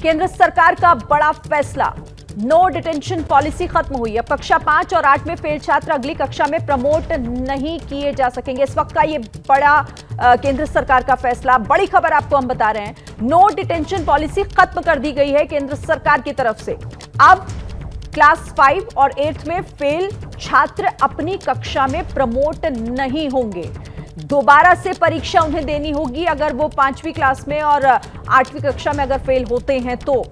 केंद्र सरकार का बड़ा फैसला, नो डिटेंशन पॉलिसी खत्म हुई। अब कक्षा 5 और 8 में फेल छात्र अगली कक्षा में प्रमोट नहीं किए जा सकेंगे। इस वक्त का ये बड़ा केंद्र सरकार का फैसला, बड़ी खबर आपको हम बता रहे हैं। नो डिटेंशन पॉलिसी खत्म कर दी गई है केंद्र सरकार की तरफ से। अब क्लास 5 और 8 में फेल छात्र अपनी कक्षा में प्रमोट नहीं होंगे। दोबारा से परीक्षा उन्हें देनी होगी। अगर वो 5वीं क्लास में और 8वीं कक्षा में अगर फेल होते हैं तो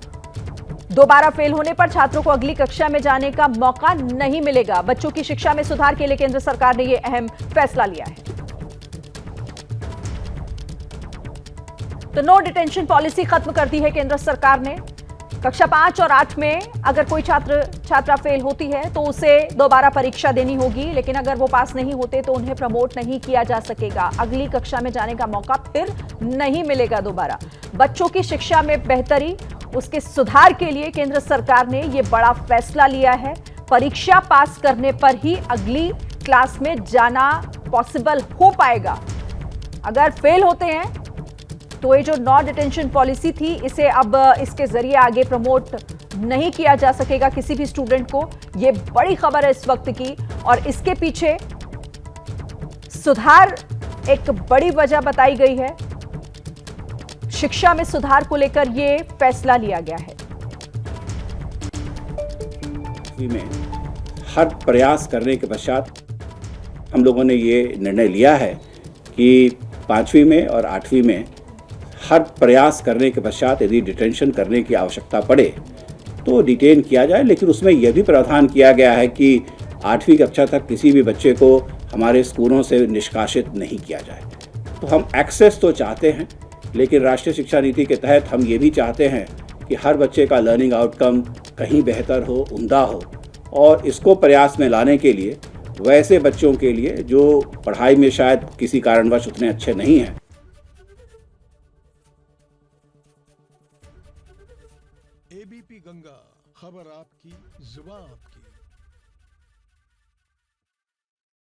दोबारा फेल होने पर छात्रों को अगली कक्षा में जाने का मौका नहीं मिलेगा। बच्चों की शिक्षा में सुधार के लिए केंद्र सरकार ने यह अहम फैसला लिया है। तो नो डिटेंशन पॉलिसी खत्म कर दी है केंद्र सरकार ने। कक्षा 5 और 8 में अगर कोई छात्रा फेल होती है तो उसे दोबारा परीक्षा देनी होगी, लेकिन अगर वो पास नहीं होते तो उन्हें प्रमोट नहीं किया जा सकेगा। अगली कक्षा में जाने का मौका फिर नहीं मिलेगा दोबारा। बच्चों की शिक्षा में बेहतरी, उसके सुधार के लिए केंद्र सरकार ने यह बड़ा फैसला लिया है। परीक्षा पास करने पर ही अगली क्लास में जाना पॉसिबल हो पाएगा। अगर फेल होते हैं तो ये जो नो डिटेंशन पॉलिसी थी, इसे अब इसके जरिए आगे प्रमोट नहीं किया जा सकेगा किसी भी स्टूडेंट को। ये बड़ी खबर है इस वक्त की, और इसके पीछे सुधार एक बड़ी वजह बताई गई है। शिक्षा में सुधार को लेकर ये फैसला लिया गया है। में हर प्रयास करने के पश्चात हम लोगों ने ये निर्णय लिया है कि 5वीं में और 8वीं में हर प्रयास करने के पश्चात यदि डिटेंशन करने की आवश्यकता पड़े तो डिटेन किया जाए, लेकिन उसमें यह भी प्रावधान किया गया है कि 8वीं कक्षा तक किसी भी बच्चे को हमारे स्कूलों से निष्कासित नहीं किया जाए। तो हम एक्सेस तो चाहते हैं, लेकिन राष्ट्रीय शिक्षा नीति के तहत हम ये भी चाहते हैं कि हर बच्चे का लर्निंग आउटकम कहीं बेहतर हो, उम्दा हो, और इसको प्रयास में लाने के लिए वैसे बच्चों के लिए जो पढ़ाई में शायद किसी कारणवश उतने अच्छे नहीं हैं। एबीपी गंगा, खबर आपकी, जुबान आपकी।